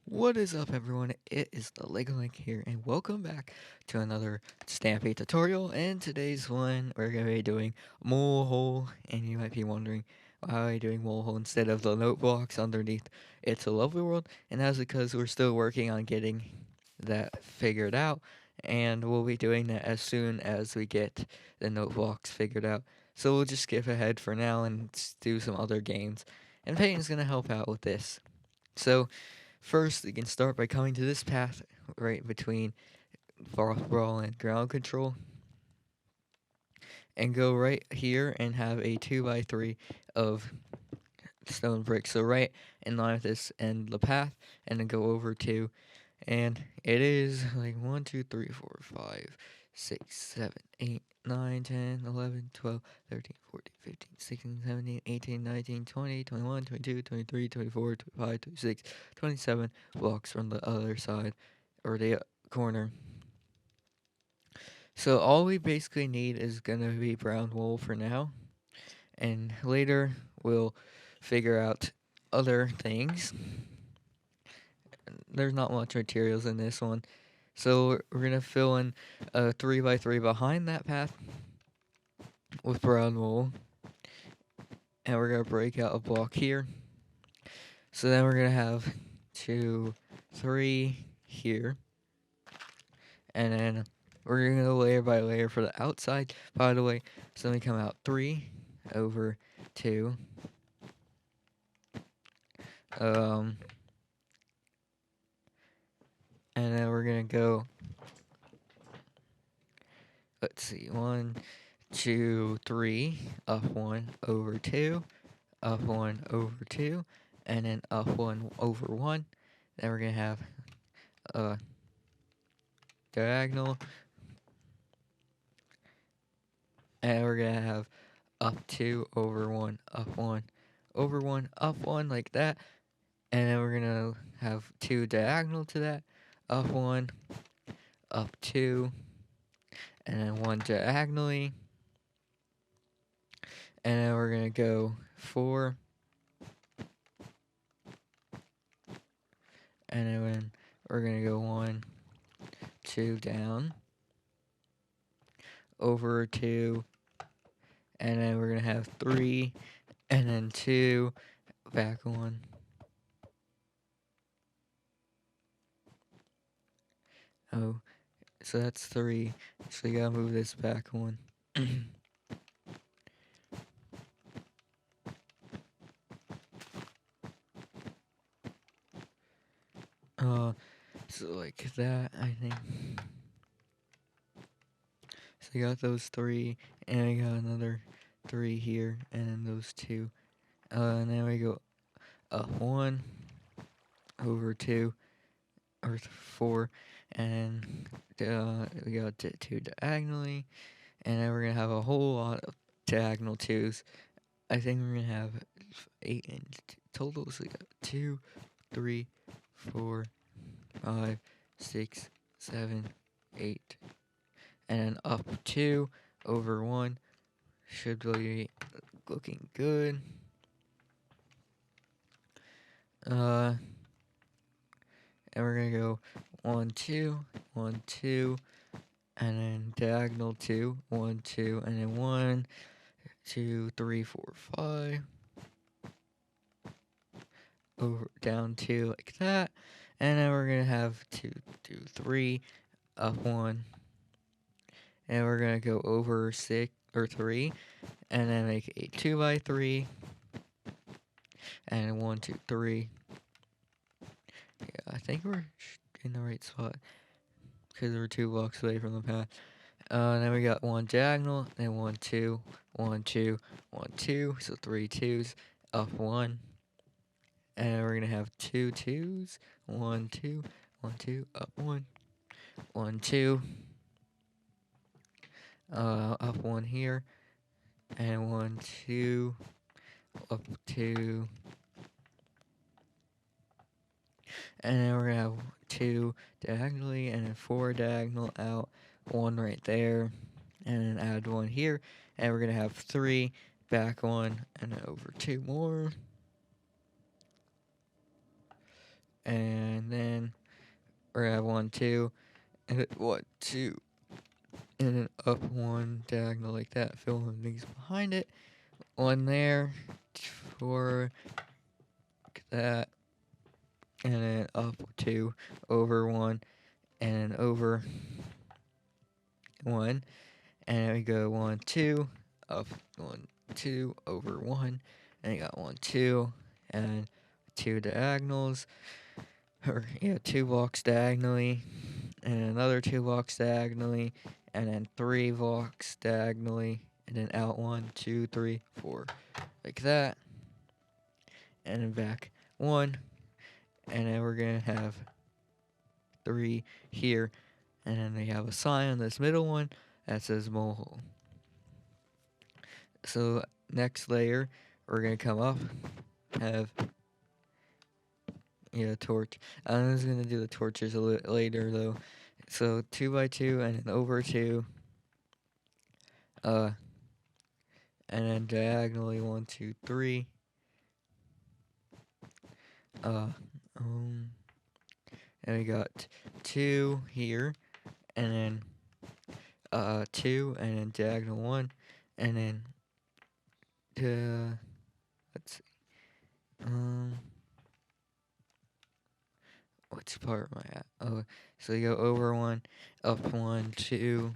What is up, everyone? It is the Lego Link here, and welcome back to another Stampy tutorial. And today's one, we're going to be doing mole hole, and you might be wondering why are we doing mole hole instead of the note blocks underneath It's a Lovely World, and that's because we're still working on getting that figured out, and we'll be doing that as soon as we get the note blocks figured out. So we'll just skip ahead for now and do some other games, and Peyton's going to help out with this. So, first, you can start by coming to this path right between Frost Brawl and Ground Control, and go right here and have a 2x3 of stone bricks. So right in line with this end the path, and then go over to, and it is like 1, 2, 3, 4, 5, 6, 7, 8, 9, 10, 11, 12, 13, 14, 15, 16, 17, 18, 19, 20, 21, 22, 23, 24, 25, 26, 27 blocks from the other side, or the corner. So all we basically need is going to be brown wool for now, and later we'll figure out other things. There's not much materials in this one, so we're going to fill in a 3x3 behind that path with brown wool, and we're going to break out a block here. So then we're going to have 2, 3 here, and then we're going to go layer by layer for the outside, by the way. So then we come out 3 over 2, and then we're going to go, let's see, 1, 2, 3, up 1 over 2, up 1 over 2, and then up 1 over 1. Then we're going to have a diagonal, and we're going to have up 2 over 1, up 1 over 1, up 1, like that. And then we're going to have 2 diagonal to that, up 1, up 2, and then 1 diagonally. And then we're going to go 4, and then we're going to go 1, 2 down, over 2, and then we're going to have 3, and then 2, back 1. Oh, so that's 3. So you gotta move this back 1. So like that, I think. So you got those 3, and I got another 3 here, and then those 2. And then we go up 1, over 2, or 4, and we got 2 diagonally, and then we're gonna have a whole lot of diagonal 2s. I think we're gonna have 8 in total, so we got 2, 3, 4, 5, 6, 7, 8, and then up 2 over 1 should be looking good. And we're gonna go 1, 2, 1, 2, and then diagonal 2, 1, 2, and then 1, 2, 3, 4, 5, over down 2 like that, and then we're gonna have 2, 2, 3, up 1, and we're gonna go over 6 or 3, and then make a 2x3, and 1, 2, 3. Yeah, I think we're in the right spot because we're 2 blocks away from the path. Then we got 1 diagonal, then 1, 2, 1, 2, 1, 2, so 3 2s, up 1, and we're gonna have 2 2s, 1, 2, 1, 2, up 1, 1, 2, up 1 here, and 1, 2, up 2, and then we're gonna have 2 diagonally, and then 4 diagonal out, 1 right there, and then add 1 here, and we're gonna have 3, back 1, and then over 2 more, and then we're gonna have 1, 2, and then 1, 2, and then up 1 diagonal like that. Fill in these behind it. 1 there, 4, like that, and then up 2, over 1, and then over 1, and then we go 1, 2, up 1, 2, over 1, and you got 1, 2, and 2 diagonals, or yeah, 2 blocks diagonally, and another 2 blocks diagonally, and then 3 blocks diagonally, and then out 1, 2, 3, 4, like that, and then back 1, and then we're gonna have 3 here, and then they have a sign on this middle one that says mole. So next layer, we're gonna come up, have torch. I'm just gonna do the torches later though. So 2 by 2, and then over 2, and then diagonally 1, 2, 3. And we got 2 here, and then 2, and then diagonal 1, and then let's see, which part am I at? Oh, so you go over 1, up 1, 2,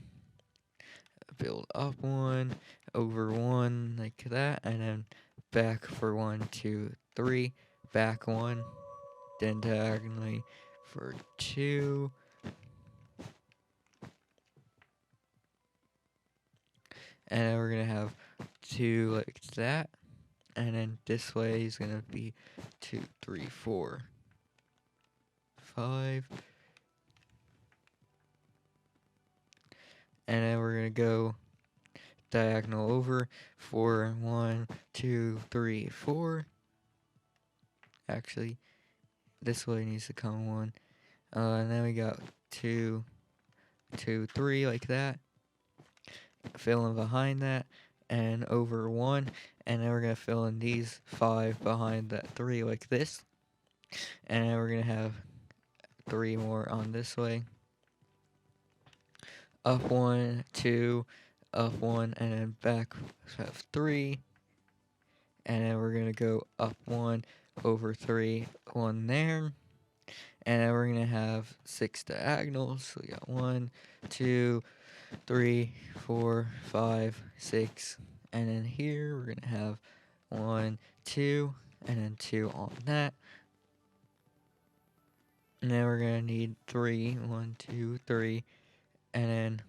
build up 1, over 1, like that, and then back for 1, 2, 3, back 1, then diagonally for 2, and then we're gonna have 2 like that, and then this way is gonna be 2, 3, 4, 5, and then we're gonna go diagonal over 4, 1, 2, 3, 4. Actually, this way needs to come 1, and then we got 2, 2, 3 like that. Fill in behind that, and over 1, and then we're gonna fill in these 5 behind that 3 like this, and then we're gonna have 3 more on this way. Up 1, 2, up 1, and then back have 3, and then we're gonna go up 1, over 3, 1 there, and then we're gonna have 6 diagonals. So we got 1, 2, 3, 4, 5, 6, and then here we're gonna have 1, 2, and then 2 on that. And then we're gonna need 3, 1, 2, 3, and then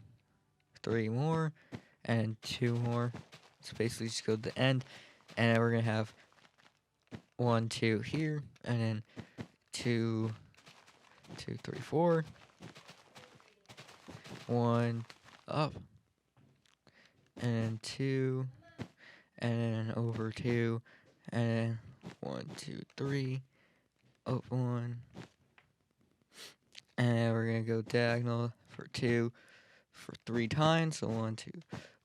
3 more, and 2 more. So basically just go to the end, and then we're gonna have 1, 2 here, and then 2, 2, 3, 4, 1 up, and then 2, and then over 2, and then 1, 2, 3, up 1, and then we're gonna go diagonal for 2 for 3 times. So 1, 2,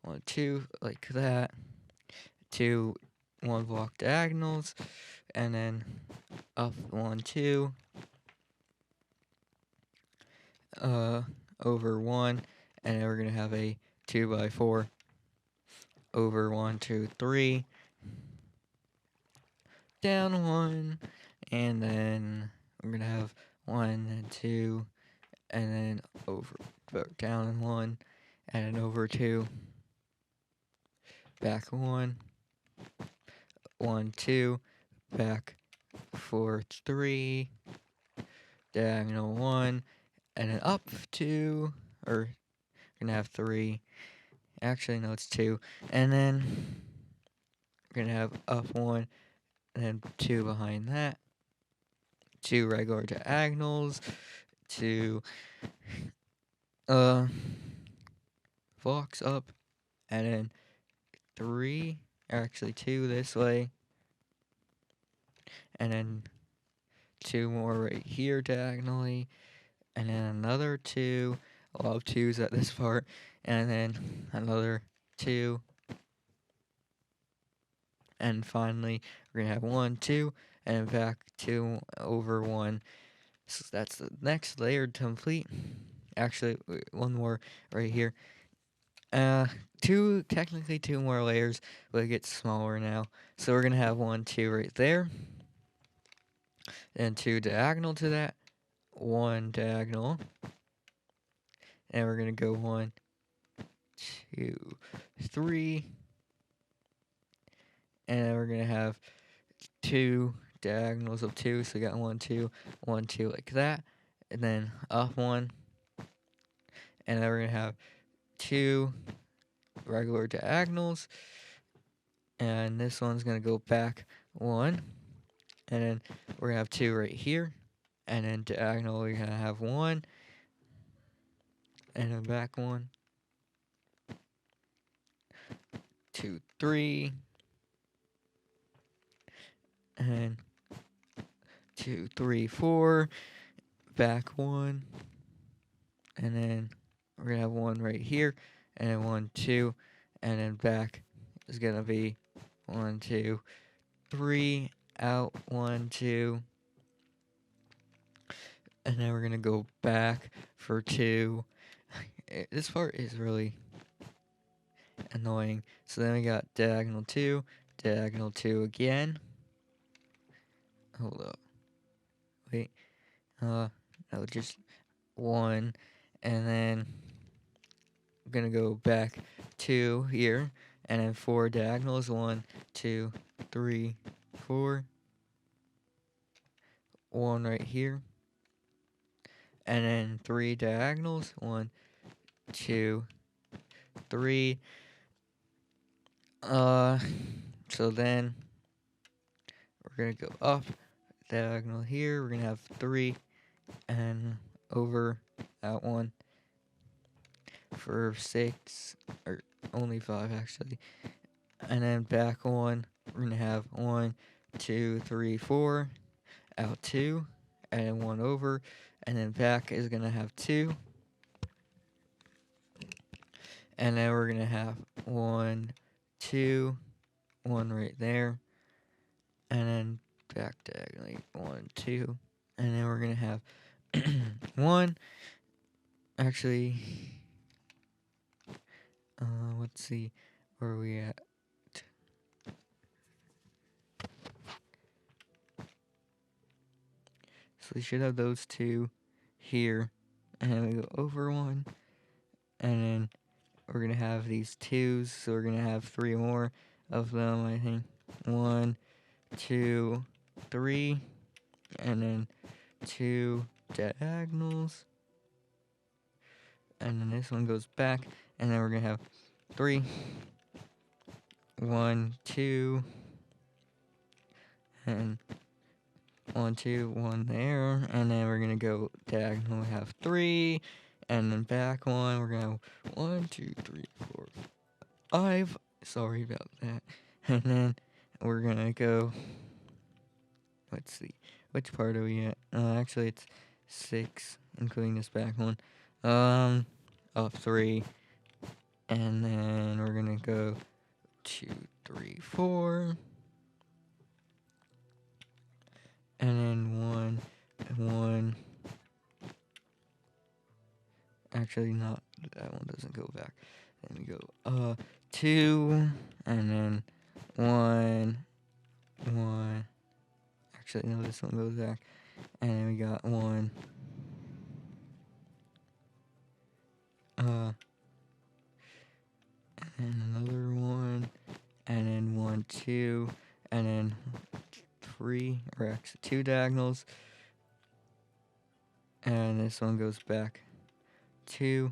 1, 2, like that. 2 1 block diagonals, and then up 1, 2, over 1, and then we're gonna have a 2 by 4 over 1, 2, 3, down 1, and then we're gonna have 1 and 2, and then over down 1, and then over 2, back 1, 1, 2, back 4, 3, diagonal 1, and then up 2, or we're gonna have 3. Actually, no, it's 2, and then we're gonna have up 1, and then 2 behind that. 2 regular diagonals. 2 blocks up, and then 3, actually 2 this way, and then 2 more right here diagonally, and then another 2. I love 2s at this part, and then another 2, and finally we're gonna have 1, 2, and then back 2 over 1. So that's the next layer to complete. Actually, one more right here. Technically two more layers, but it gets smaller now. So we're gonna have 1, 2 right there, and 2 diagonal to that, 1 diagonal, and we're gonna go 1, 2, 3, and then we're gonna have 2 diagonals of 2. So we got 1, 2, 1, 2 like that, and then up 1, and then we're gonna have 2 regular diagonals, and this one's gonna go back 1, and then we're gonna have 2 right here, and then diagonal we're gonna have 1, and then back 1, 2, 3, and 2, 3, 4, back 1, and then we're gonna have 1 right here, and then 1, 2, and then back is gonna be 1, 2, 3, out 1, 2, and then we're gonna go back for 2. This part is really annoying. So then we got diagonal 2 again. Hold up. Wait. No, just 1. And then I'm gonna go back 2 here. And then 4 diagonals. 1, 2, 3, 4. 1 right here. And then 3 diagonals. 1, 2, 3. So then we're gonna go up diagonal here. We're gonna have 3 and over that 1 for 6, or only 5 actually, and then back 1. We're gonna have 1, 2, 3, 4, out 2, and then 1 over, and then back is gonna have 2, and then we're gonna have 1, 2, 1 right there, and then back diagonally 1, 2, and then we're gonna have 1. Actually, let's see, where are we at? So we should have those 2 here, and then we go over 1, and then we're gonna have these 2s, so we're gonna have 3 more of them, I think. 1, 2, 3, and then 2 diagonals, and then this one goes back, and then we're gonna have 3, 1, 2, and 1, 2, 1 there, and then we're gonna go diagonal. We have 3, and then back 1. We're gonna have 1, 2, 3, 4, 5. Sorry about that. And then we're gonna go. Let's see, which part are we at? Actually, it's 6, including this back one. Up 3, and then we're gonna go 2, 3, 4. And then 1, 1. Actually, not that one doesn't go back. Then we go 2, and then 1, 1. Actually, no, this one goes back. And then we got 1. And another 1, and then 1, 2, and then 3, or actually 2 diagonals. And this one goes back 2.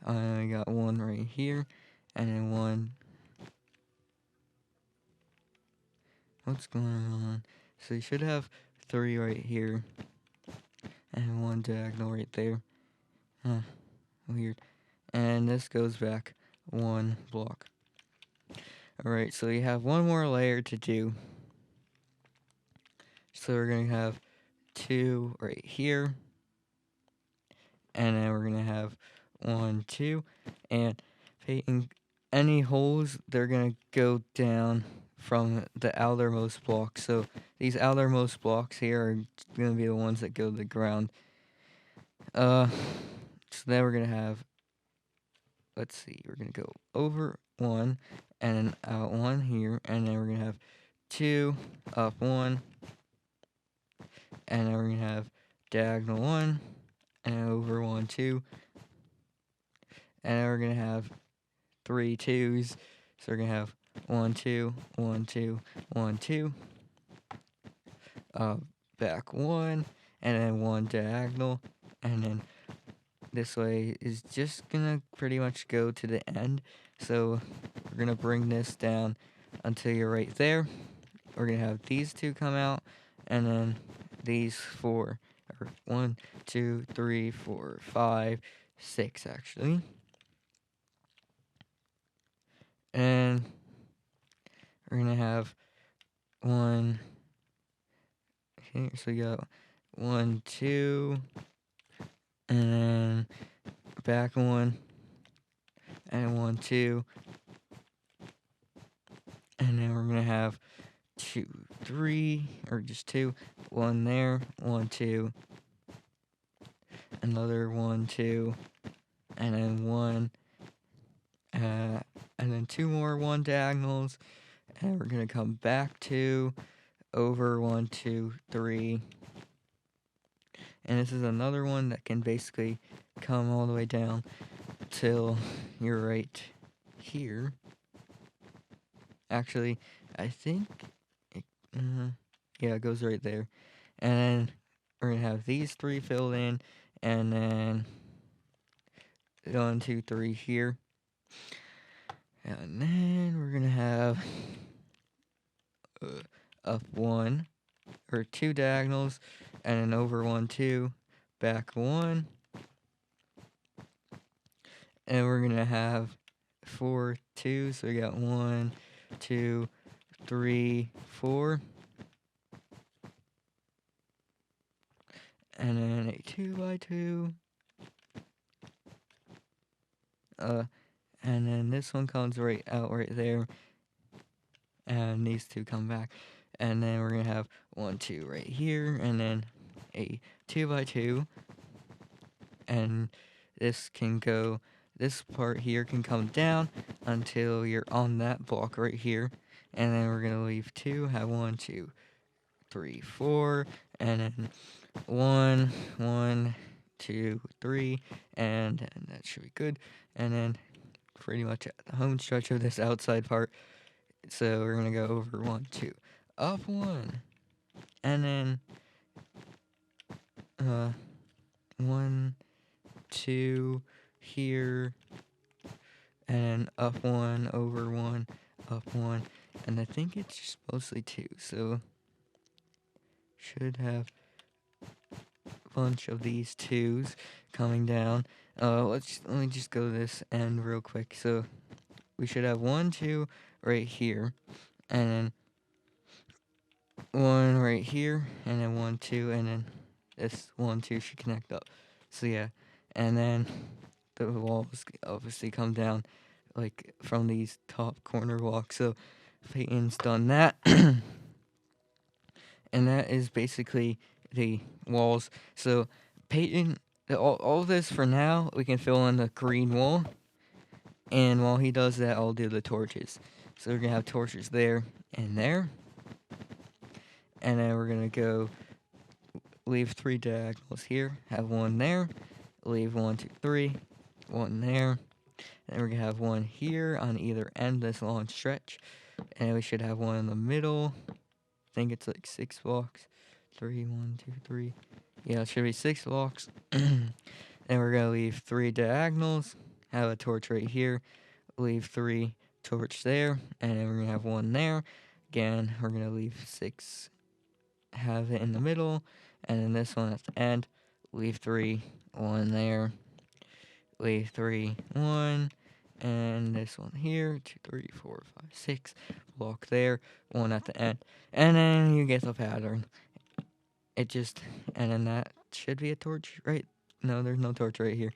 I got 1 right here, and then 1. What's going on? So you should have 3 right here, and 1 diagonal right there. Weird. And this goes back 1 block. Alright, so you have 1 more layer to do. So we're going to have 2 right here, and then we're going to have 1, 2, and Peyton, any holes, they're going to go down from the outermost blocks. So these outermost blocks here are going to be the ones that go to the ground. So then we're going to have, let's see, we're going to go over 1 and then out 1 here, and then we're going to have 2, up 1, and then we're going to have diagonal 1, and over 1, 2, and then we're going to have 3 2s. So we're going to have 1 2 1 2 1 2, back 1, and then 1 diagonal, and then this way is just gonna pretty much go to the end. So we're gonna bring this down until you're right there. We're gonna have these 2 come out, and then these 4, or 1 2 3 4 5 6 actually, and we're gonna have 1 here. So you got 1 2, and then back 1, and 1 2, and then we're gonna have 2 3, or just 2, 1 there, 1 2, another 1 2, and then 1, and then 2 more 1 diagonals, and we're gonna come back to over 1 2 3, and this is another one that can basically come all the way down till you're right here. Actually, I think it, yeah, it goes right there. And then we're gonna have these 3 filled in, and then 1 2 3 here, and then we're gonna have up 1 or 2 diagonals, and then over 1 2, back 1, and we're gonna have 4 2. So we got 1 2 3 4, and then a 2 by 2, and then this one comes right out right there, and these 2 come back, and then we're gonna have 1 2 right here, and then a 2 by 2, and this part here can come down until you're on that block right here, and then we're gonna leave 2, have 1 2 3 4, and then 1 1 2 3, and that should be good. And then pretty much at the home stretch of this outside part, so we're gonna go over 1 2, up 1, and then 1 2 here, and up 1, over 1, up 1, and I think it's just mostly 2, so should have a bunch of these 2s coming down. Let me just go to this end real quick. So we should have 1 2 right here, and then 1 right here, and then 1 2, and then this 1 2 should connect up. So yeah, and then the walls obviously come down like from these top corner blocks. So Peyton's done that. And that is basically the walls. So Peyton, all this for now, we can fill in the green wall. And while he does that, I'll do the torches. So we're going to have torches there and there. And then we're going to go leave 3 diagonals here, have 1 there, leave 1 2 3, 1 there. And we're going to have 1 here on either end, this long stretch. And we should have 1 in the middle. I think it's like 6 blocks. 3 1 2 3. Yeah, it should be 6 blocks. Then we're gonna leave 3 diagonals. Have a torch right here. Leave 3 torch there, and then we're gonna have 1 there. Again, we're gonna leave 6. Have it in the middle, and then this one at the end. Leave 3, 1 there. Leave 3, 1. And this one here, 2, 3, 4, 5, 6. Block there, 1 at the end. And then you get the pattern. It just, and then that should be a torch, right? No, there's no torch right here.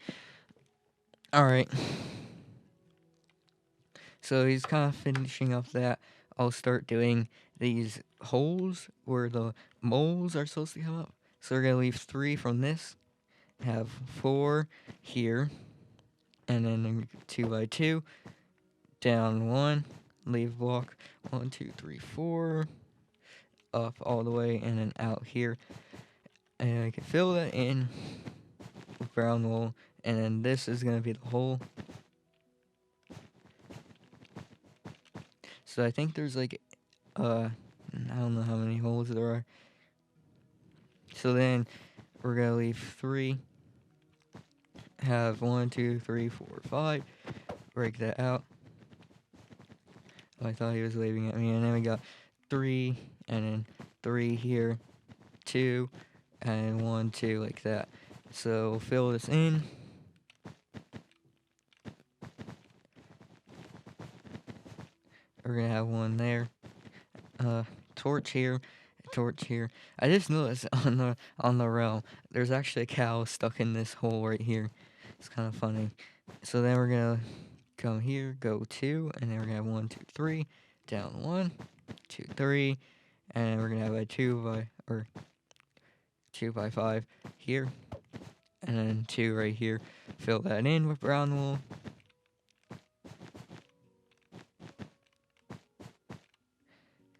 Alright. So he's kind of finishing up that. I'll start doing these holes where the moles are supposed to come up. So we're gonna leave 3 from this, have 4 here, and then 2 by 2, down 1, leave block 1, 2, 3, 4, up all the way, and then out here. And I can fill that in with brown wool, and then this is gonna be the hole. So I think there's like, I don't know how many holes there are. So then we're gonna leave 3, have 1, 2, 3, 4, 5, break that out. Oh, I thought he was waving at me, and then we got 3, and then 3 here, 2, and 1, 2, like that. So we'll fill this in. We're gonna have 1 there. Torch here, torch here. I just noticed on the realm, there's actually a cow stuck in this hole right here. It's kind of funny. So then we're gonna come here, go 2, and then we're gonna have 1, 2, 3, down 1, 2, 3, and we're gonna have a 2 by 5 here, and then 2 right here. Fill that in with brown wool.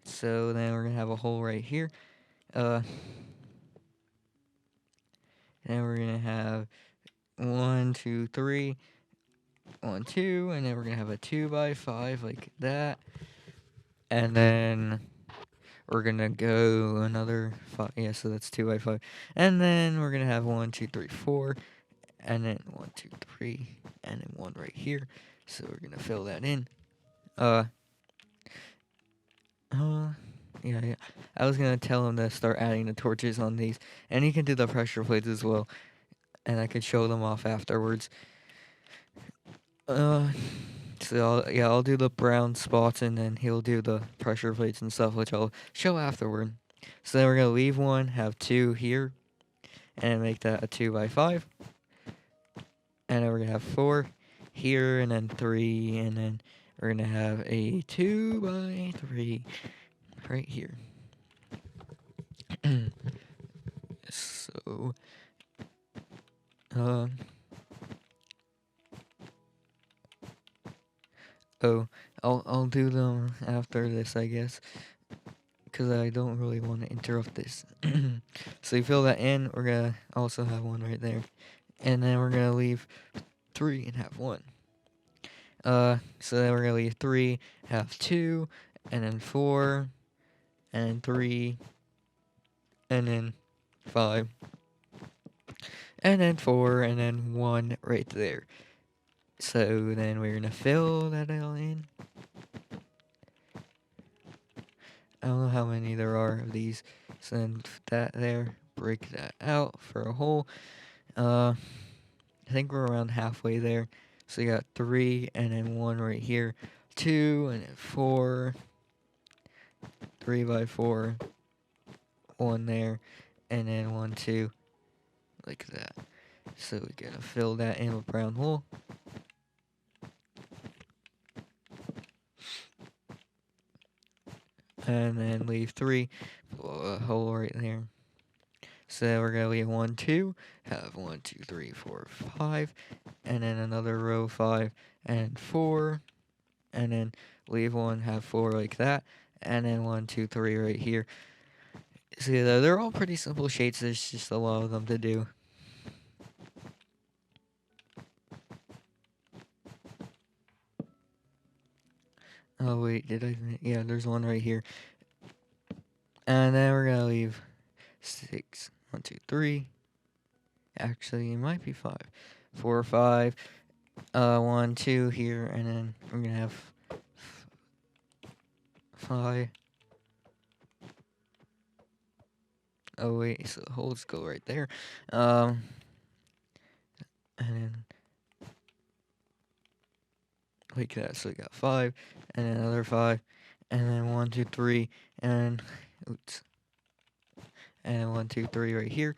So then we're gonna have a hole right here. Then we're gonna have 1, 2, 3, 1, 2, and then we're gonna have a 2 by 5 like that. And then we're gonna go another 5. Yeah, so that's 2 by 5. And then we're gonna have 1, 2, 3, 4, and then 1, 2, 3, and then 1 right here. So we're gonna fill that in. Yeah. I was gonna tell him to start adding the torches on these, and he can do the pressure plates as well, and I could show them off afterwards. So I'll do the brown spots, and then he'll do the pressure plates and stuff, which I'll show afterward. So then we're gonna leave 1, have 2 here, and make that a 2 by 5, and then we're gonna have 4 here, and then 3, and then we're gonna have a 2 by 3 right here. So, I'll do them after this, I guess, because I don't really want to interrupt this. So you fill that in. We're gonna also have 1 right there, and then we're gonna leave 3 and have 1. So then we're gonna leave 3, have 2, and then 4, and 3, and then 5, and then 4, and then 1 right there. So then we're gonna fill that all in. I don't know how many there are of these. Send that there. Break that out for a hole. I think we're around halfway there. So you got 3 and then 1 right here. 2 and then 4. 3 by 4. 1 there. And then 1, 2. Like that. So we're gonna fill that in with brown wool. And then leave 3. Blow a hole right there. So we're gonna leave 1, 2, have 1, 2, 3, 4, 5, and then another row 5 and 4, and then leave 1, have 4 like that, and then 1, 2, 3 right here. See, they're all pretty simple shapes. There's just a lot of them to do. Oh wait, did I? Yeah, there's 1 right here. And then we're gonna leave 6. 1, 2, 3. Actually, it might be 5. 4, 5. 1, 2 here, and then we're gonna have 5. Oh wait, so the holes go right there. And then like that. So we got 5, and then another 5, and then 1, 2, 3, and oops, and 1, 2, 3 right here.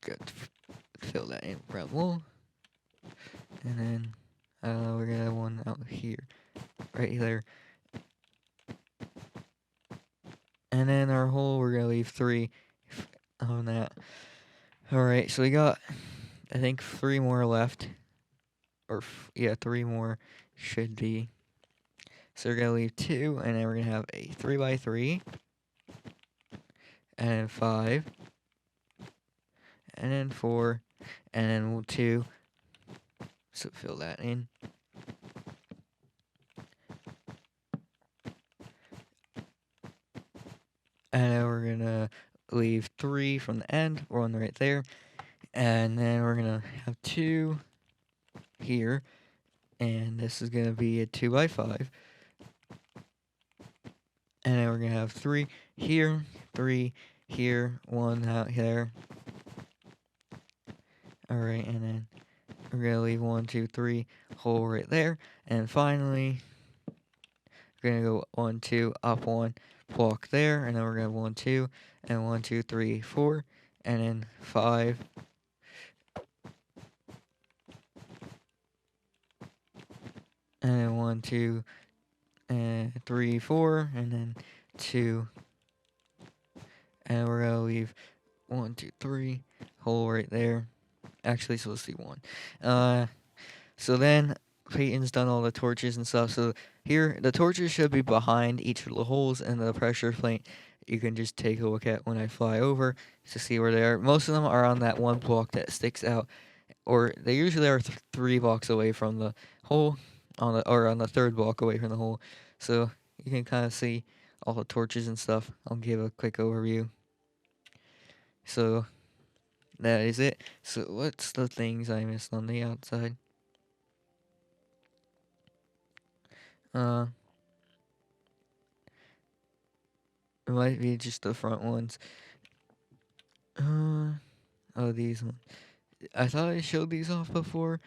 Got to fill that in with brown wool, and then we're gonna have 1 out here, right there. And then our hole, we're going to leave 3 on that. Alright, so we got, I think, 3 more left. Or, yeah, 3 more should be. So we're going to leave 2, and then we're going to have a 3x3. And then 5. And then 4. And then 2. So fill that in. And then we're going to leave 3 from the end. One right there. And then we're going to have 2 here. And this is going to be a 2x5. And then we're going to have 3 here, 3 here, 1 out there. Alright, and then we're going to leave 1, 2, 3 hole right there. And finally, we're going to go 1, 2, up 1, block there. And then we're going to have 1, 2, and 1, 2, 3, 4. And then 5. And then 1, 2, and 3, 4. And then 2. And we're going to leave 1, 2, 3 hole right there. Actually, so let's see 1. So then Peyton's done all the torches and stuff. So here, the torches should be behind each of the holes, and the pressure plate you can just take a look at when I fly over to see where they are. Most of them are on that one block that sticks out, or they usually are 3 blocks away from the hole, on the 3rd block away from the hole. So you can kind of see all the torches and stuff. I'll give a quick overview. So that is it. So what's the things I missed on the outside? It might be just the front ones. Oh, these ones. I thought I showed these off before.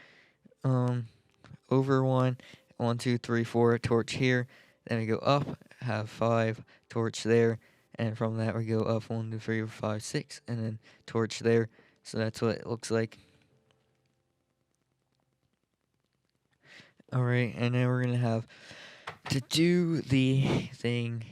Over 1, 1, 2, 3, 4, torch here. Then we go up, have 5, torch there. And from that we go up 1, 2, 3, 4, 5, 6, and then torch there. So that's what it looks like. Alright, and then we're gonna have to do the thing,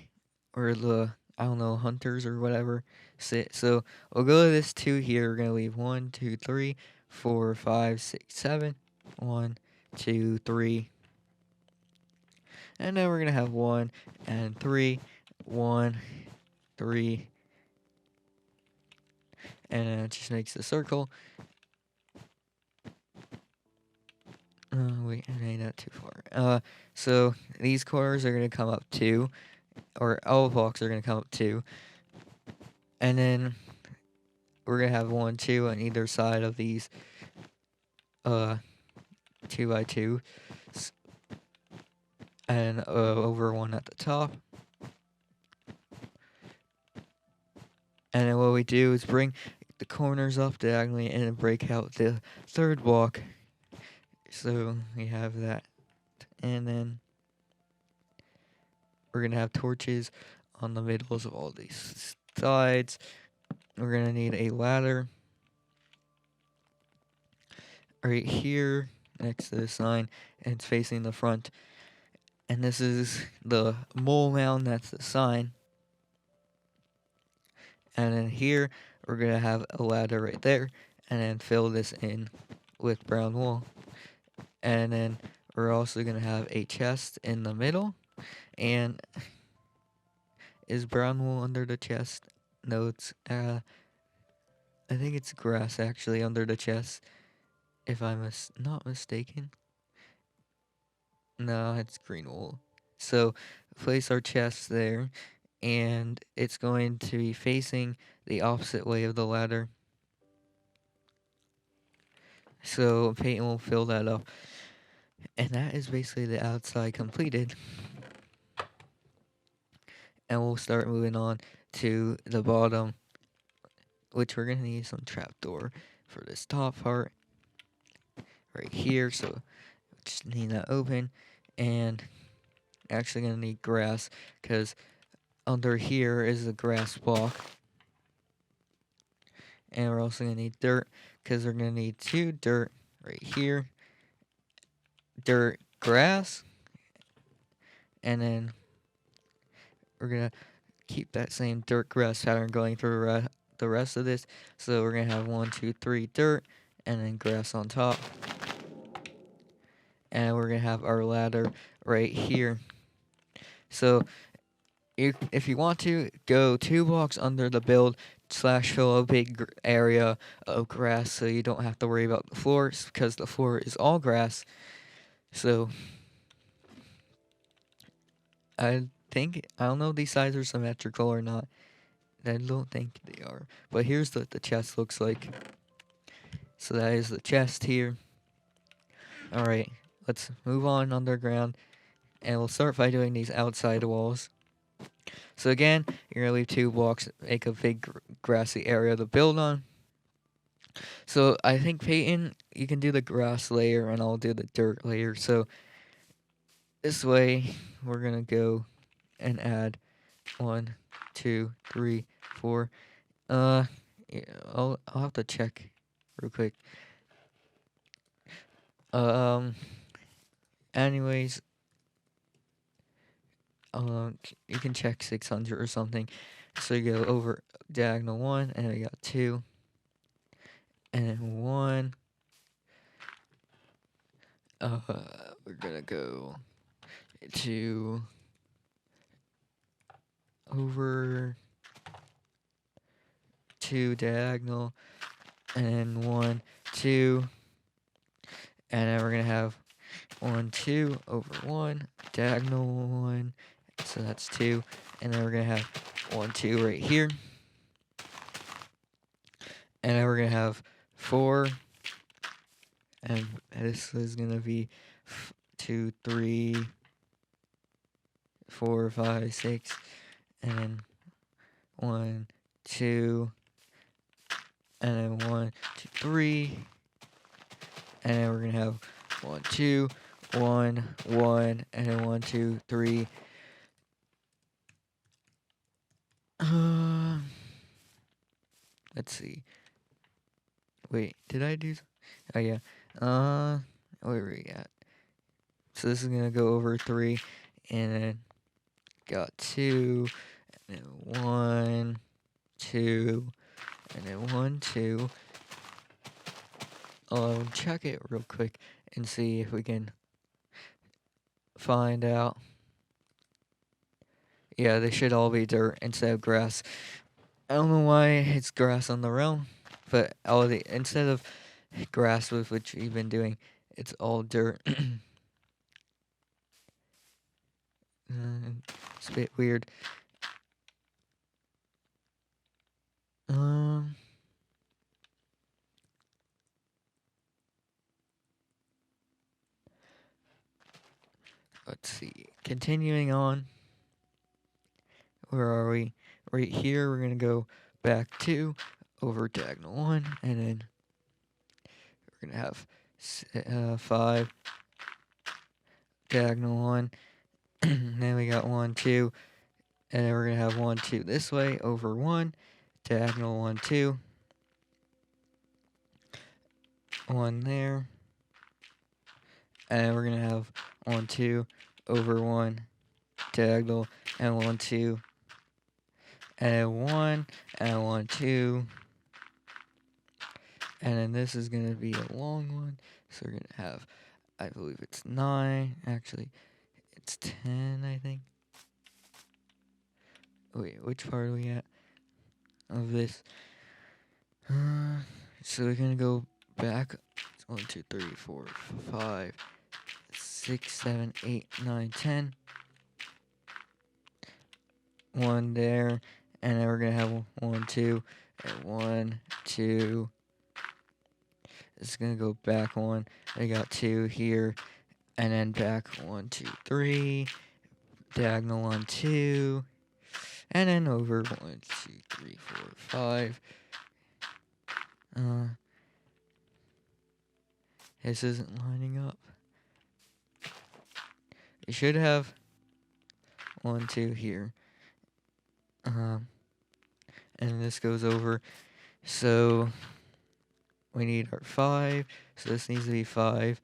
or the, I don't know, hunters or whatever, sit. So we'll go to this 2 here. We're gonna leave 1, 2, 3, 4, 5, 6, 7. 1, 2, 3. And then we're gonna have 1 and 3. 1, 3. And then it just makes the circle. Wait, I made that too far. So these corners are gonna come up 2, or all blocks are gonna come up 2. And then we're gonna have 1, 2 on either side of these 2x2, and over 1 at the top. And then what we do is bring the corners up diagonally and then break out the 3rd block. So we have that. And then we're gonna have torches on the middles of all these sides. We're gonna need a ladder right here next to the sign, and it's facing the front. And this is the mole mound, that's the sign. And then here we're gonna have a ladder right there, and then fill this in with brown wool. And then we're also gonna have a chest in the middle. And is brown wool under the chest? No, it's I think it's grass actually under the chest, if I'm not mistaken. No, it's green wool. So place our chest there, and it's going to be facing the opposite way of the ladder. So Peyton will fill that up. And that is basically the outside completed. And we'll start moving on to the bottom, which we're going to need some trapdoor for this top part right here. So just need that open. And actually going to need grass, because under here is the grass block. And we're also going to need dirt, because we're going to need 2 dirt right here. Dirt, grass. And then we're going to keep that same dirt grass pattern going through the rest of this. So we're gonna have 1, 2, 3 dirt, and then grass on top. And we're gonna have our ladder right here. So if you want to, go 2 blocks under the build / fill a big area of grass so you don't have to worry about the floors because the floor is all grass. So I don't know if these sides are symmetrical or not. I don't think they are. But here's what the chest looks like. So that is the chest here. Alright, let's move on underground. And we'll start by doing these outside walls. So again, you're going to leave 2 blocks, make a big grassy area to build on. So I think, Peyton, you can do the grass layer and I'll do the dirt layer. So this way, we're going to go and add 1, 2, 3, 4. Yeah, I'll have to check real quick. Anyways, you can check 600 or something. So you go over diagonal 1, and we got 2, and then 1. We're gonna go to over 2 diagonal, and then 1, 2, and then we're gonna have 1, 2 over 1 diagonal 1. So that's 2, and then we're gonna have 1, 2 right here, and then we're gonna have 4, and this is gonna be 2, 3, 4, 5, 6, and then 1, 2, and then 1, 2, 3, and then we're gonna have 1, 2, 1, 1, and then 1, 2, 3. Let's see. Wait, did I do? Oh yeah. Where we at? So this is gonna go over 3, and then got 2, and then 1, 2, and then 1, 2. I'll check it real quick and see if we can find out. Yeah, they should all be dirt instead of grass. I don't know why it's grass on the realm, but instead of grass with which you've been doing, it's all dirt. It's a bit weird. Let's see. Continuing on. Where are we? Right here, we're going to go back 2 over diagonal 1, and then we're going to have 5 diagonal 1. Then we got 1, 2, and then we're going to have 1, 2 this way over 1, diagonal 1, 2, 1 there, and then we're going to have 1, 2 over 1, diagonal, and 1, 2, and then 1, and 1, 2, and then this is going to be a long one, so we're going to have, I believe it's 9, actually, it's 10, I think. Wait, which part are we at of this? So we're going to go back. 1, 2, 3, 4, 5, 6, 7, 8, 9, 10. 1 there, and then we're going to have 1, 2, and 1, 2. It's going to go back 1. I got 2 here, and then back 1, 2, 3. Diagonal 1, 2. And then over 1, 2, 3, 4, 5. This isn't lining up. We should have 1, 2 here. And this goes over. So we need our 5. So this needs to be 5.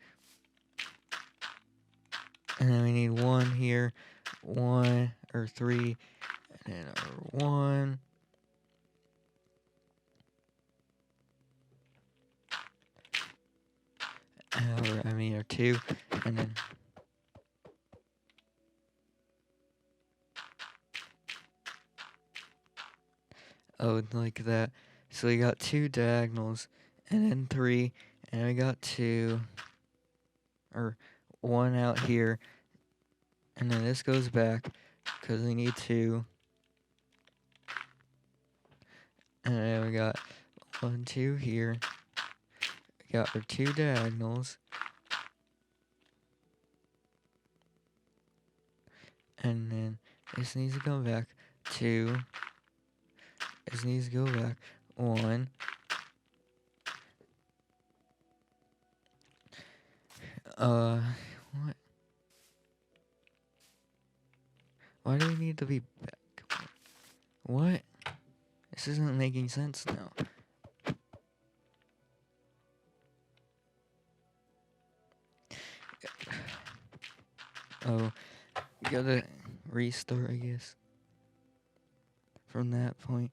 And then we need 1 here. 1 or 3. and our 1. Our 2, and then like that. So we got 2 diagonals, and then 3, and I got 2, or 1 out here, and then this goes back because we need 2, and then we got 1, 2 here. We got our 2 diagonals, and then this needs to come back 2. This needs to go back 1. What? Why do we need to be back? What? This isn't making sense now. Oh, gotta restart, I guess. From that point.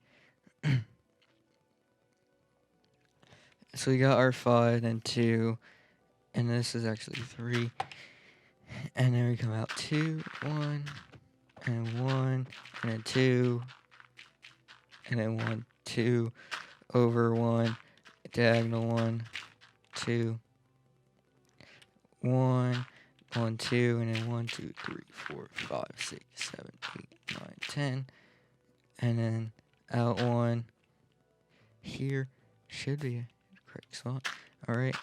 So we got our 5 and 2, and this is actually 3. And then we come out 2, 1, and 1, and then 2, and then 1, 2, over 1, diagonal 1, 2, 1, 1, 2, and then 1, 2, 3, 4, 5, 6, 7, 8, 9, 10, and then out 1 here should be a correct spot. All right,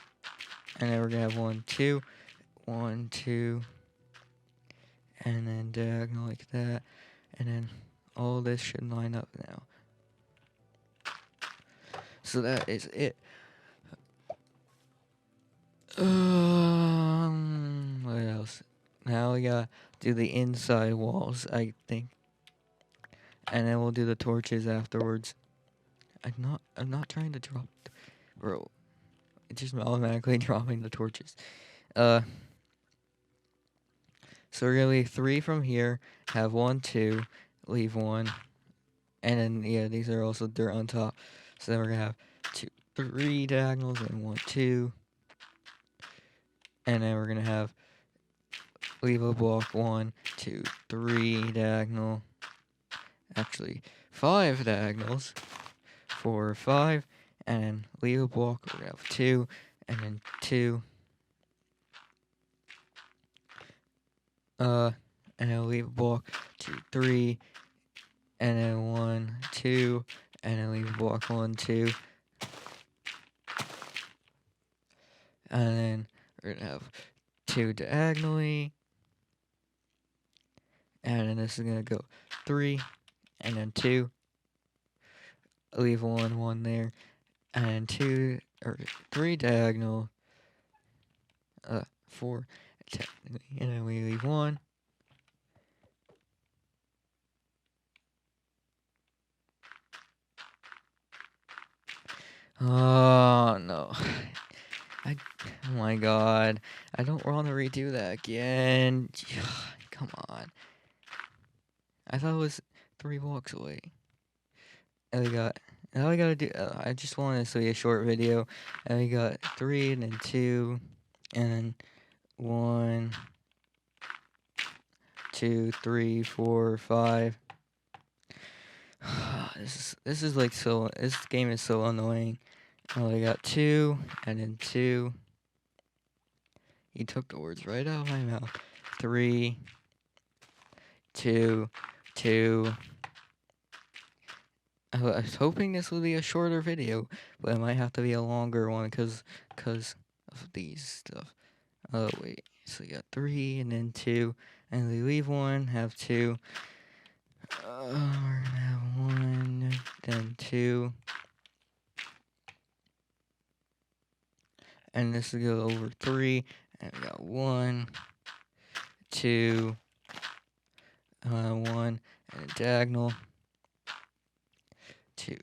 and then we're gonna have 1, 2, 1, 2, and then diagonal like that, and then all this should line up now. So that is it. What else? Now we gotta do the inside walls, I think, and then we'll do the torches afterwards. I'm not trying to drop, bro. It's just automatically dropping the torches. So we're gonna leave 3 from here. Have 1, 2, leave 1, and then yeah, these are also dirt on top. So then we're gonna have 2, 3 diagonals and 1, 2. And then we're gonna have leave a block 1, 2, 3 diagonal. Actually, 5 diagonals. 4, 5, and then leave a block. We're gonna have 2, and then 2. And then leave a block 2, 3, and then 1, 2, and then leave a block 1, 2. And then we're gonna have 2 diagonally. And then this is gonna go 3, and then 2. Leave 1, 1 there. And then 2 or 3 diagonal. 4 technically. And then we leave 1. Oh no. Oh my god. I don't want to redo that again. Come on. I thought it was 3 blocks away. And we got. Now I gotta do. I just wanted to see a short video. And we got 3, and then 2, and then 1, 2, 3, 4, 5. This is like so. This game is so annoying. Oh, I got 2, and then 2. He took the words right out of my mouth. 3, 2, 2. I was hoping this would be a shorter video, but it might have to be a longer one because of these stuff. Oh wait, so you got 3 and then 2, and we leave 1, have 2. We're gonna have 1, then 2, and this will go over 3, and we got 1, 2, 1, and a diagonal. 2,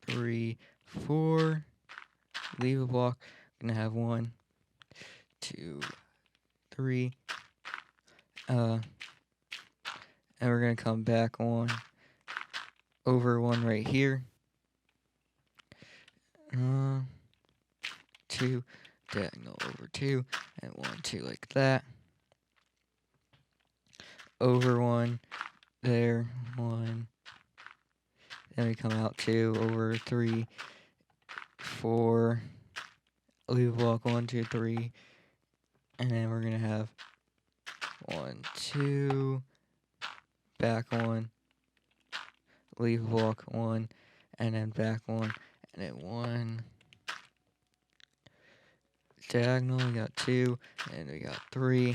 3, 4. Leave a block. Gonna have 1, 2, 3. And we're gonna come back 1, over one right here. 2, diagonal over 2, and 1, 2 like that. Over 1, there, 1. Then we come out 2, over 3, 4. Leave a block 1, 2, 3. And then we're going to have 1, 2, back 1, leave a block 1, and then back 1, and then 1. Diagonal, we got 2, and we got 3,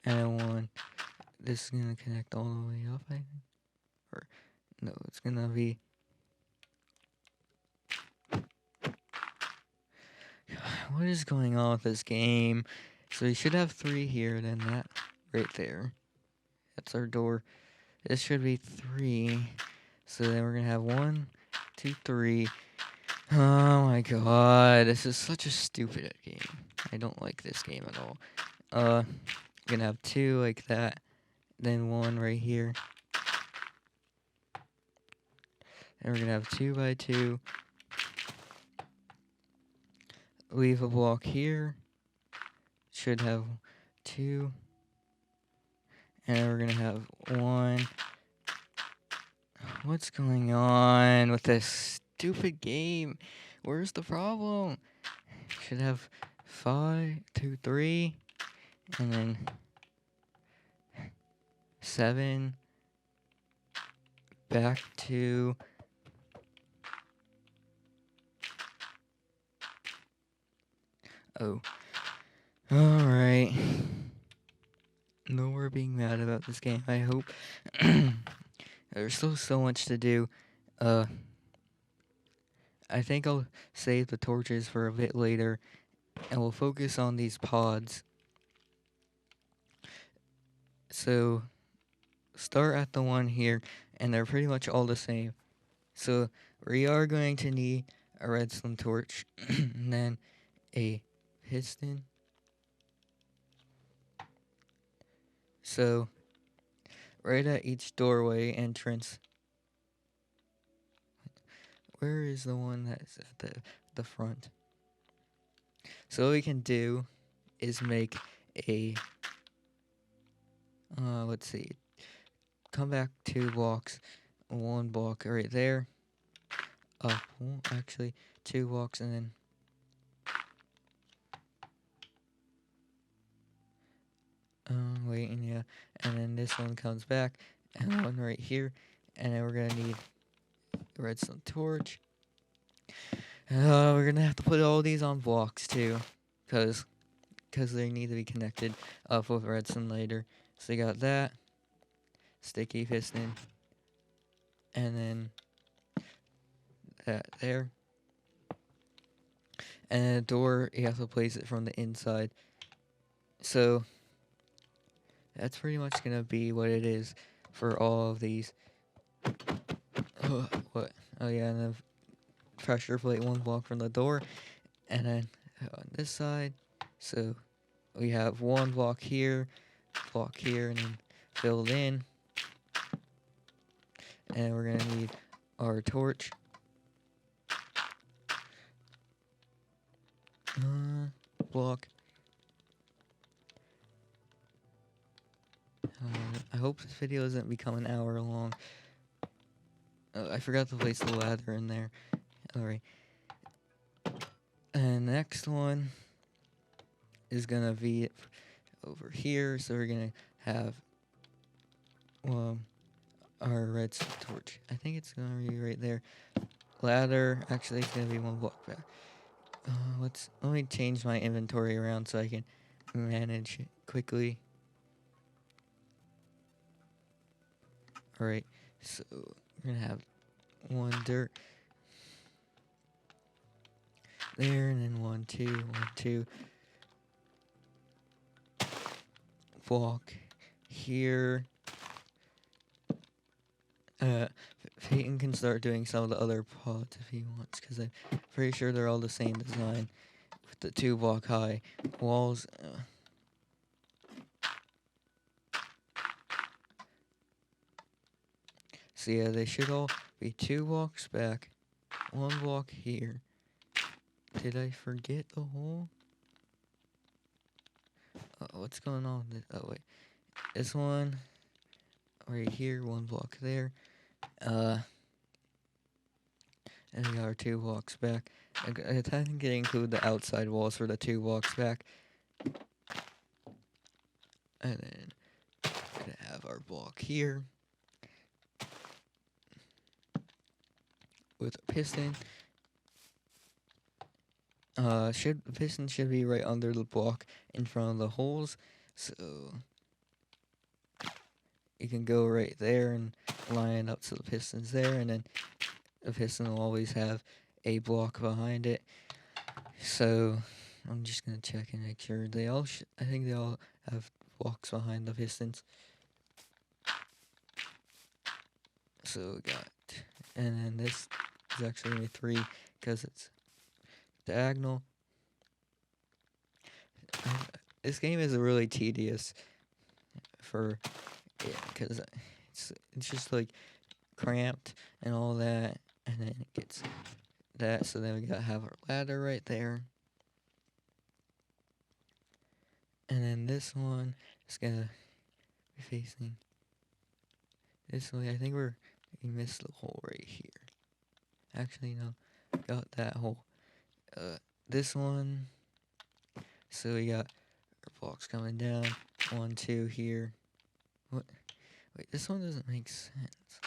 and then 1. This is going to connect all the way up, I think. Or, no, it's going to be... What is going on with this game? So we should have 3 here, then that right there. That's our door. This should be 3. So then we're going to have 1, 2, 3. Oh my god, this is such a stupid game. I don't like this game at all. Gonna have 2 like that, then 1 right here. And we're gonna have 2 by 2. Leave a block here. Should have 2. And we're gonna have 1. What's going on with this stupid game? Where's the problem? Should have 5, 2, 3, and then 7, back to... Oh. Alright. No more being mad about this game, I hope. There's still so much to do. I think I'll save the torches for a bit later, and we'll focus on these pods. So, start at the one here, and they're pretty much all the same. So, we are going to need a redstone torch, and then a piston. So, right at each doorway entrance. Where is the one that's at the front? So what we can do is make a, let's see, come back 2 blocks, 1 block right there, up, well, actually 2 blocks, and then wait, and yeah, and then this one comes back, and 1 right here, and then we're gonna need a redstone torch. We're gonna have to put all these on blocks too, cause they need to be connected up with redstone later. So you got that, sticky piston, and then that there. And the door, you have to place it from the inside. So that's pretty much gonna be what it is for all of these. What? Oh yeah, and then pressure plate 1 block from the door, and then on this side. So we have 1 block here, and then filled in. And we're gonna need our torch. Block. I hope this video doesn't become an hour long. I forgot to place the ladder in there. Alright. And the next one is gonna be over here. So we're gonna have our redstone torch. I think it's gonna be right there. Ladder, actually it's gonna be 1 block back. Let me change my inventory around so I can manage it quickly. Alright, so we're gonna have 1 dirt there, and then 1, 2, 1, 2 block here. Peyton can start doing some of the other pods if he wants, because I'm pretty sure they're all the same design with the 2 block high walls. So yeah, they should all be 2 blocks back, 1 block here. Did I forget the hole? What's going on? Oh wait, this one right here, 1 block there. And we got our 2 blocks back. I think it include the outside walls for the 2 blocks back. And then we're gonna have our block here with a piston. The piston should be right under the block in front of the holes, so you can go right there and line up so the piston's there, and then the piston will always have a block behind it. So I'm just gonna check and make sure they all. I think they all have blocks behind the pistons. So we got, and then this is actually only 3 because it's diagonal. This game is really tedious for it because it's just like cramped and all that, and then it gets that. So then we gotta have our ladder right there, and then this one is gonna be facing this way. I think we missed the hole right here. Actually, no, got that hole. This one. So we got our blocks coming down. 1, 2 here. What? Wait, this one doesn't make sense.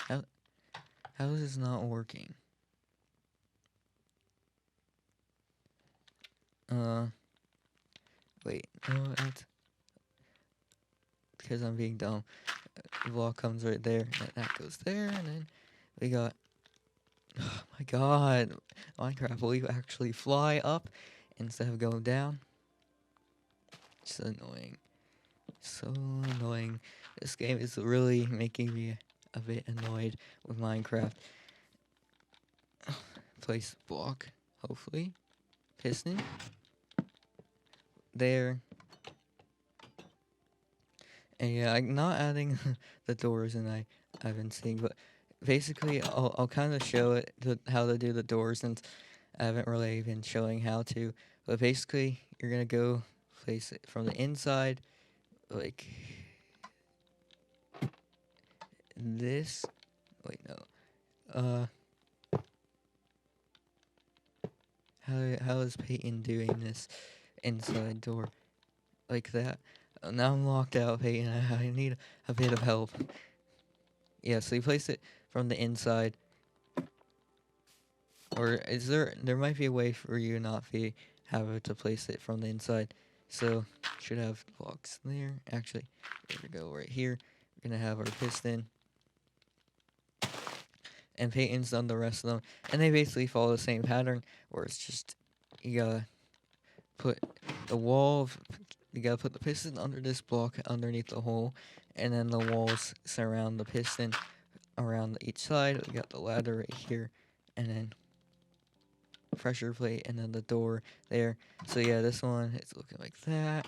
How is this not working? Wait, no, that's because I'm being dumb. The block comes right there, and that goes there, and then we got. Oh my god, Minecraft, will you actually fly up instead of going down? It's annoying. So annoying. This game is really making me a bit annoyed with Minecraft. Place block, hopefully. Piston. There. And yeah, I'm not adding the doors, and I've been seeing, but basically I'll kind of show it how to do the doors, since I haven't really been showing how to. But basically, you're gonna go place it from the inside, like this. Wait, no. How is Peyton doing this inside door like that? Now I'm locked out, Peyton. I need a bit of help. Yeah, so you place it from the inside. Or is there might be a way for you not have to place it from the inside. So should have blocks there. Actually, there we go right here. We're gonna have our piston. And Peyton's done the rest of them. And they basically follow the same pattern, where it's just you gotta put the wall you gotta put the piston under this block underneath the hole, and then the walls surround the piston around each side. We got the ladder right here, and then pressure plate, and then the door there. So yeah, this one is looking like that.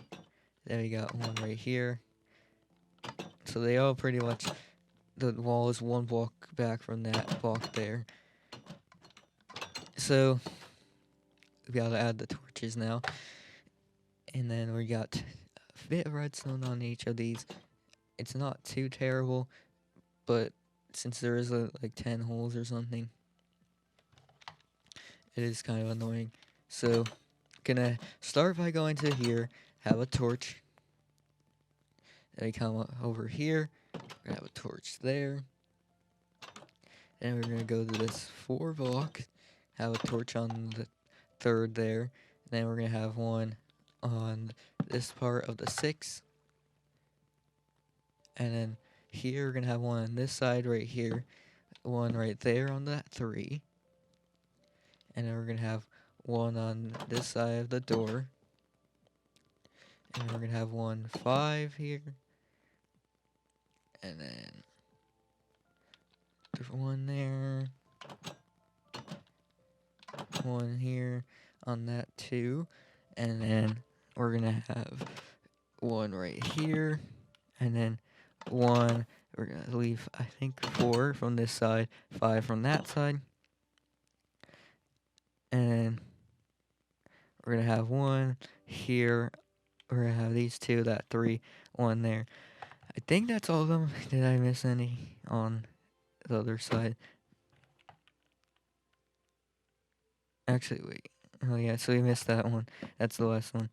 Then we got one right here. So they all pretty much, the wall is 1 block back from that block there. So we gotta add the torches now. And then we got a bit of redstone on each of these. It's not too terrible, but since there is like 10 holes or something, it is kind of annoying. So gonna start by going to here, have a torch. Then we come over here, we're gonna have a torch there. Then we're gonna go to this 4 block, have a torch on the 3rd there. Then we're gonna have one on this part of the 6. And then here we're gonna have one on this side right here, one right there on that 3. And then we're gonna have one on this side of the door. And we're gonna have 1 5 here. And then there's one there. One here on that 2. And then we're gonna have one right here. And then one we're gonna leave, I think, 4 from this side, 5 from that side. And we're gonna have 1 here. We're gonna have these 2, that 3, 1 there. I think that's all of them. Did I miss any on the other side? Actually, wait. Oh yeah, so we missed that one. That's the last one.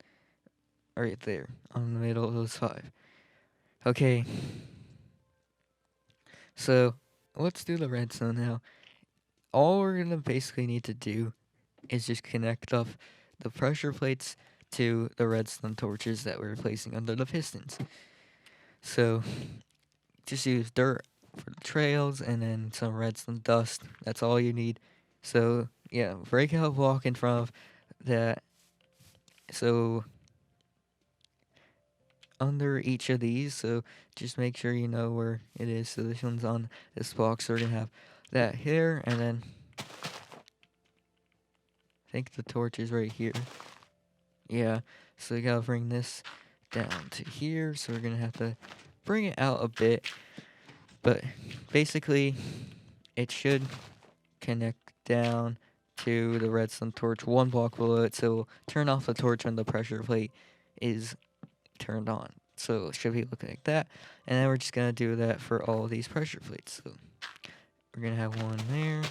Right there, on the middle of those 5. Okay. So, let's do the redstone now. All we're gonna basically need to do is just connect up the pressure plates to the redstone torches that we're placing under the pistons. So, just use dirt for the trails and then some redstone dust. That's all you need. So, yeah, break out a block in front of that. So, under each of these, so just make sure you know where it is. So this one's on this block, so we're gonna have that here, and then I think the torch is right here. Yeah, so we gotta bring this down to here, so we're gonna have to bring it out a bit, but basically it should connect down to the redstone torch 1 block below it, so we'll turn off the torch when the pressure plate is turned on. So it should be looking like that. And then we're just going to do that for all of these pressure plates. So we're going to have 1 there.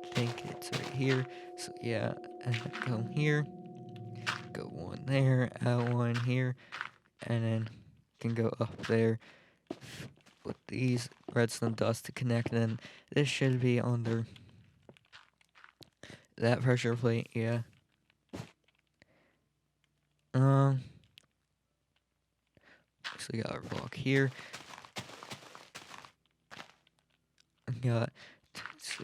I think it's right here. So yeah, and then go here. Go 1 there, out 1 here. And then can go up there with these redstone dust to connect. And then this should be under that pressure plate. Yeah. So we got our block here. Got so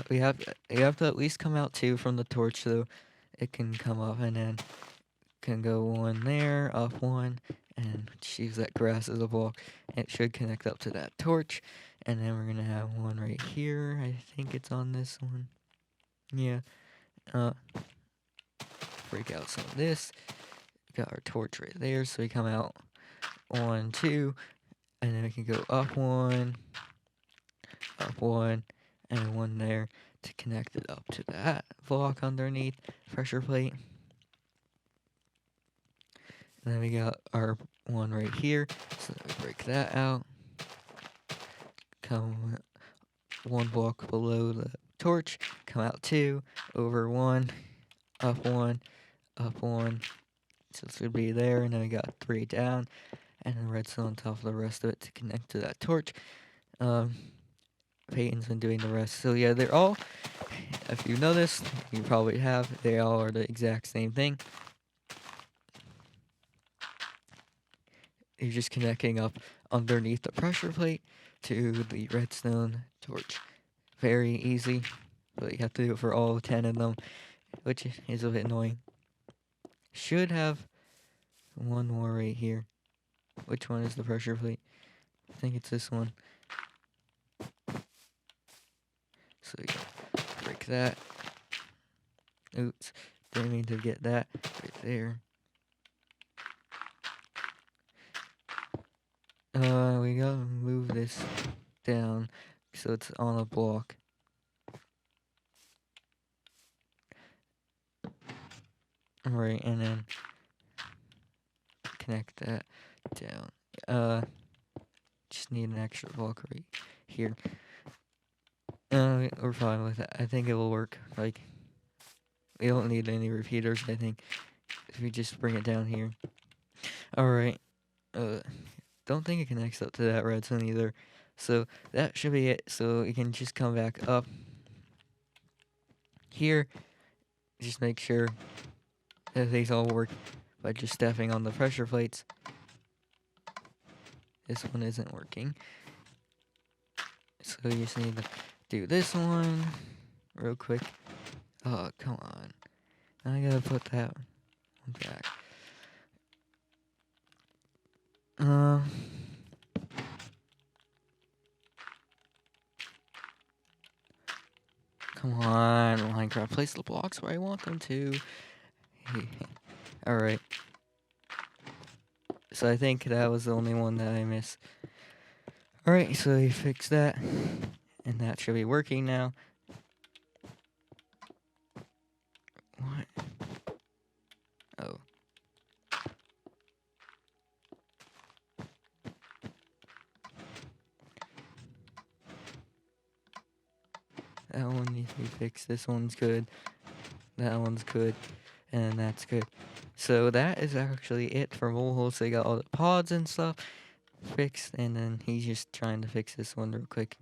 we have to at least come out 2 from the torch so it can come up, and then can go 1 there, up 1, and just use that grass as a block. It should connect up to that torch, and then we're gonna have 1 right here. I think it's on this one. Yeah. Break out some of this. Got our torch right there, so we come out 1, 2, and then we can go up 1, and 1 there to connect it up to that block underneath pressure plate. And then we got our 1 right here, so we break that out. Come 1 block below the torch, come out 2, over 1, up 1, up 1. So it should be there, and then we got 3 down, and then redstone on top of the rest of it to connect to that torch. Peyton's been doing the rest. So yeah, they're all, if you noticed, you probably have, they all are the exact same thing. You're just connecting up underneath the pressure plate to the redstone torch. Very easy, but you have to do it for all 10 of them, which is a bit annoying. Should have 1 more right here. Which one is the pressure plate? I think it's this one. So you break that. Oops, didn't mean to get that right there. We gotta move this down so it's on a block. Right, and then connect that down. Just need an extra block right here. We're fine with that. I think it will work. Like, we don't need any repeaters, I think, if we just bring it down here. Alright. Don't think it connects up to that redstone either. So that should be it. So you can just come back up here. Just make sure that these all work by just stepping on the pressure plates. This one isn't working. So you just need to do this one real quick. Oh, come on. I gotta put that one back. Come on, Minecraft. Place the blocks where I want them to. Alright. So I think that was the only one that I missed. Alright, so he fixed that, and that should be working now. What? Oh. That one needs to be fixed. This one's good. That one's good. And that's good. So that is actually it for moleholes. They got all the pods and stuff fixed, and then he's just trying to fix this one real quick.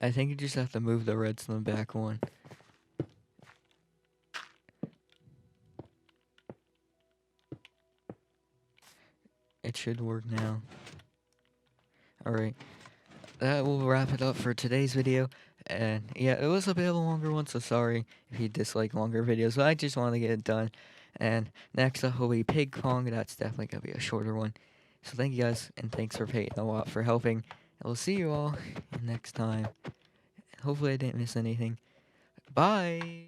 I think you just have to move the redstone back one. It should work now. Alright. That will wrap it up for today's video. And yeah, it was a bit of a longer one, so sorry if you dislike longer videos, but I just wanted to get it done. And next up will be Pig Pong. That's definitely going to be a shorter one. So thank you guys, and thanks for Peyton a lot for helping. And we'll see you all next time. Hopefully I didn't miss anything. Bye!